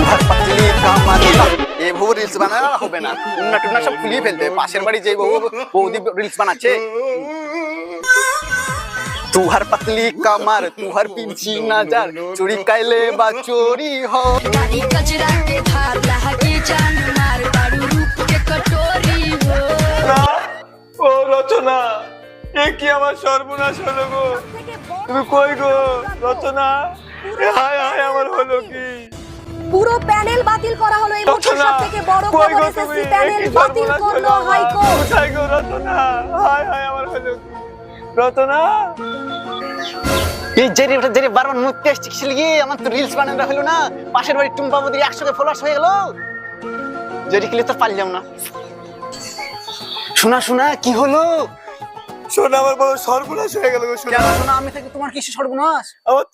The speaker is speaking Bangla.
तुहार पतली कमर এ বউ রিলস বানানো হবে না, উন্না টুন্না সব খুলিয়ে ফেলতে। পাশের বাড়ি যে বৌদি রিলস বানাচ্ছে। तुहार पतली कमर तुहार पीछी नजर चोरी कैले बा चोरी हो गाड़ी कचरा के धार लहकी जान मार बारू रूप के कटोरी हो না ও রচনা, এ কি আমার সর্বনাশ হলো গো। তুমি কই গো রচনা? হায় হায় আমার হলো কি। পুরো প্যানেল বাতিল করা হলো। এই বছর রচনা, সবথেকে বড় কই খবর গো এসএসসি তুমি? প্যানেল এ কি বাতিল সর্বনাশ করলো হলো আমার? হাইকোর্ট। কোথায় গো রচনা? হায় হায় আমার হলো কি। রচনা এই যে বারবার মুখ টেস্ট ছিলিয়ে আমার তো রিলস বানানো হলো না। পাশের বাড়ি টুম্পা বৌদির 100 ফলোয়ার্স হয়ে গেল। জেরি কিলে তো পারলাম না। শোনা শোনা কি হলো? শোনা আমার বড় সর্বনাশ হয়ে গেল গো। শোনা কেন শোনা, আমি থেকে তোমার কিছু সর্বনাশ? আমার